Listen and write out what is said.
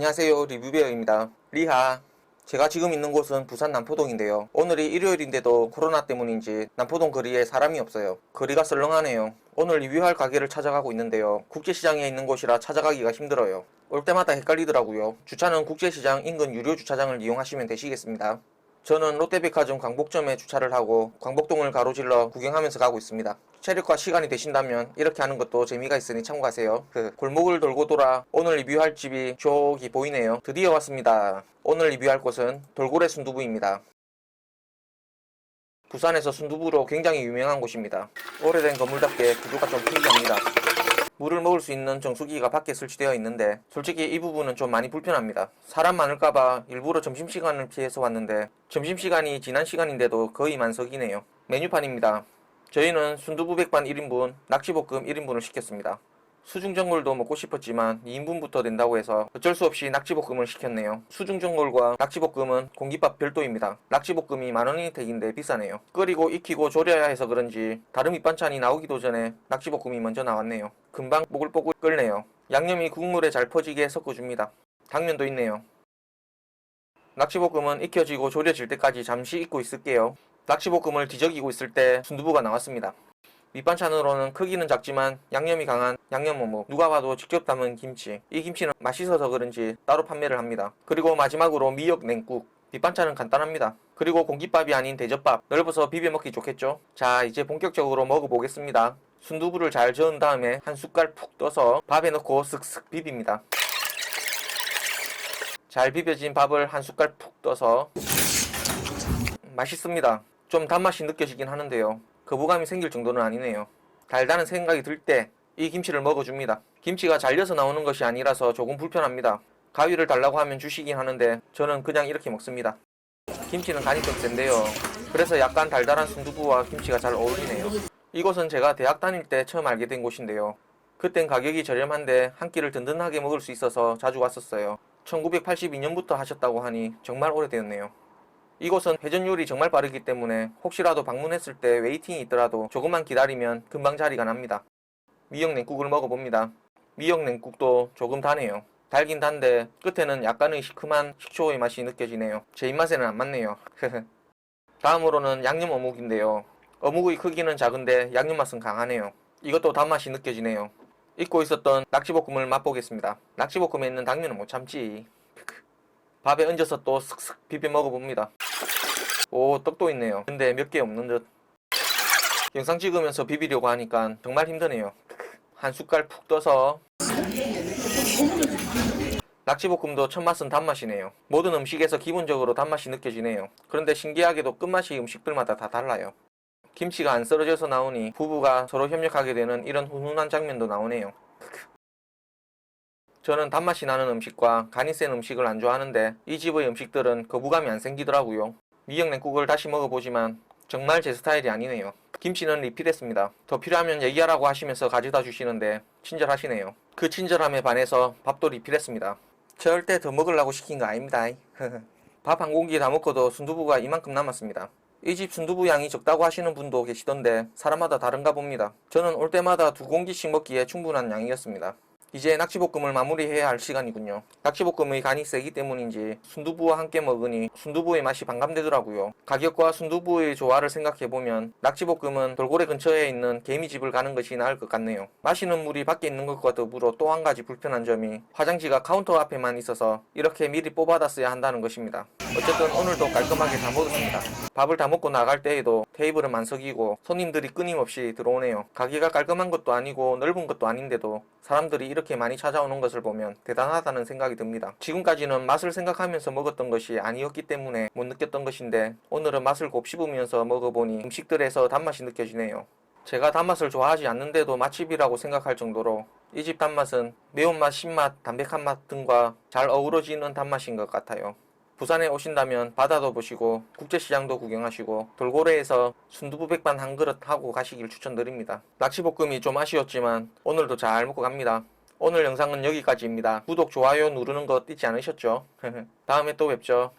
안녕하세요, 리뷰베어입니다. 리하. 제가 지금 있는 곳은 부산 남포동인데요. 오늘이 일요일인데도 코로나 때문인지 남포동 거리에 사람이 없어요. 거리가 썰렁하네요. 오늘 리뷰할 가게를 찾아가고 있는데요. 국제시장에 있는 곳이라 찾아가기가 힘들어요. 올 때마다 헷갈리더라고요. 주차는 국제시장 인근 유료 주차장을 이용하시면 되시겠습니다. 저는 롯데백화점 광복점에 주차를 하고 광복동을 가로질러 구경하면서 가고 있습니다. 체력과 시간이 되신다면 이렇게 하는 것도 재미가 있으니 참고하세요. 골목을 돌고 돌아 오늘 리뷰할 집이 저기 보이네요. 드디어 왔습니다. 오늘 리뷰할 곳은 돌고래 순두부입니다. 부산에서 순두부로 굉장히 유명한 곳입니다. 오래된 건물답게 구조가 좀 특이합니다. 물을 먹을 수 있는 정수기가 밖에 설치되어 있는데 솔직히 이 부분은 좀 많이 불편합니다. 사람 많을까봐 일부러 점심시간을 피해서 왔는데 점심시간이 지난 시간인데도 거의 만석이네요. 메뉴판입니다. 저희는 순두부 백반 1인분, 낙지볶음 1인분을 시켰습니다. 수중전골도 먹고 싶었지만 2인분부터 된다고 해서 어쩔 수 없이 낙지볶음을 시켰네요. 수중전골과 낙지볶음은 공깃밥 별도입니다. 낙지볶음이 10,000원이 되긴데 비싸네요. 끓이고 익히고 졸여야 해서 그런지 다른 밑반찬이 나오기도 전에 낙지볶음이 먼저 나왔네요. 금방 뽀글뽀글 끓네요. 양념이 국물에 잘 퍼지게 섞어줍니다. 당면도 있네요. 낙지볶음은 익혀지고 졸여질 때까지 잠시 익고 있을게요. 낙지볶음을 뒤적이고 있을 때 순두부가 나왔습니다. 밑반찬으로는 크기는 작지만 양념이 강한 양념어묵, 누가 봐도 직접 담은 김치. 이 김치는 맛있어서 그런지 따로 판매를 합니다. 그리고 마지막으로 미역 냉국. 밑반찬은 간단합니다. 그리고 공깃밥이 아닌 대접밥, 넓어서 비벼 먹기 좋겠죠? 자, 이제 본격적으로 먹어보겠습니다. 순두부를 잘 저은 다음에 한 숟갈 푹 떠서 밥에 넣고 쓱쓱 비빕니다. 잘 비벼진 밥을 한 숟갈 푹 떠서 맛있습니다. 좀 단맛이 느껴지긴 하는데요. 거부감이 생길 정도는 아니네요. 달다는 생각이 들 때 이 김치를 먹어줍니다. 김치가 잘려서 나오는 것이 아니라서 조금 불편합니다. 가위를 달라고 하면 주시긴 하는데 저는 그냥 이렇게 먹습니다. 김치는 간이 좀 센데요. 그래서 약간 달달한 순두부와 김치가 잘 어울리네요. 이곳은 제가 대학 다닐 때 처음 알게 된 곳인데요. 그땐 가격이 저렴한데 한 끼를 든든하게 먹을 수 있어서 자주 왔었어요. 1982년부터 하셨다고 하니 정말 오래되었네요. 이곳은 회전율이 정말 빠르기 때문에 혹시라도 방문했을 때 웨이팅이 있더라도 조금만 기다리면 금방 자리가 납니다. 미역 냉국을 먹어봅니다. 미역 냉국도 조금 다네요. 달긴 단데 끝에는 약간의 시큼한 식초의 맛이 느껴지네요. 제 입맛에는 안 맞네요. 다음으로는 양념 어묵인데요. 어묵의 크기는 작은데 양념 맛은 강하네요. 이것도 단맛이 느껴지네요. 잊고 있었던 낙지볶음을 맛보겠습니다. 낙지볶음에 있는 당면은 못 참지. 밥에 얹어서 또 슥슥 비벼 먹어봅니다. 오, 떡도 있네요. 근데 몇 개 없는 듯. 영상 찍으면서 비비려고 하니까 정말 힘드네요. 한 숟갈 푹 떠서. 낙지볶음도 첫 맛은 단맛이네요. 모든 음식에서 기본적으로 단맛이 느껴지네요. 그런데 신기하게도 끝맛이 음식들마다 다 달라요. 김치가 안 썰어져서 나오니 부부가 서로 협력하게 되는 이런 훈훈한 장면도 나오네요. 저는 단맛이 나는 음식과 간이 센 음식을 안 좋아하는데 이 집의 음식들은 거부감이 안 생기더라고요. 미역 냉국을 다시 먹어보지만 정말 제 스타일이 아니네요. 김치는 리필했습니다. 더 필요하면 얘기하라고 하시면서 가져다 주시는데 친절하시네요. 그 친절함에 반해서 밥도 리필했습니다. 절대 더 먹으려고 시킨 거 아닙니다. 밥 한 공기 다 먹고도 순두부가 이만큼 남았습니다. 이 집 순두부 양이 적다고 하시는 분도 계시던데 사람마다 다른가 봅니다. 저는 올 때마다 2공기씩 먹기에 충분한 양이었습니다. 이제 낙지볶음을 마무리해야 할 시간이군요. 낙지볶음의 간이 세기 때문인지 순두부와 함께 먹으니 순두부의 맛이 반감되더라고요. 가격과 순두부의 조화를 생각해보면 낙지볶음은 돌고래 근처에 있는 개미집을 가는 것이 나을 것 같네요. 마시는 물이 밖에 있는 것과 더불어 또 한 가지 불편한 점이 화장지가 카운터 앞에만 있어서 이렇게 미리 뽑아다 써야 한다는 것입니다. 어쨌든 오늘도 깔끔하게 다 먹었습니다. 밥을 다 먹고 나갈 때에도 테이블은 만석이고 손님들이 끊임없이 들어오네요. 가게가 깔끔한 것도 아니고 넓은 것도 아닌데도 사람들이 이렇게 많이 찾아오는 것을 보면 대단하다는 생각이 듭니다. 지금까지는 맛을 생각하면서 먹었던 것이 아니었기 때문에 못 느꼈던 것인데 오늘은 맛을 곱씹으면서 먹어보니 음식들에서 단맛이 느껴지네요. 제가 단맛을 좋아하지 않는데도 맛집이라고 생각할 정도로 이 집 단맛은 매운맛, 신맛, 담백한 맛 등과 잘 어우러지는 단맛인 것 같아요. 부산에 오신다면 바다도 보시고 국제시장도 구경하시고 돌고래에서 순두부 백반 한 그릇 하고 가시길 추천드립니다. 낙지볶음이 좀 아쉬웠지만 오늘도 잘 먹고 갑니다. 오늘 영상은 여기까지입니다. 구독, 좋아요 누르는 거 잊지 않으셨죠? 다음에 또 뵙죠.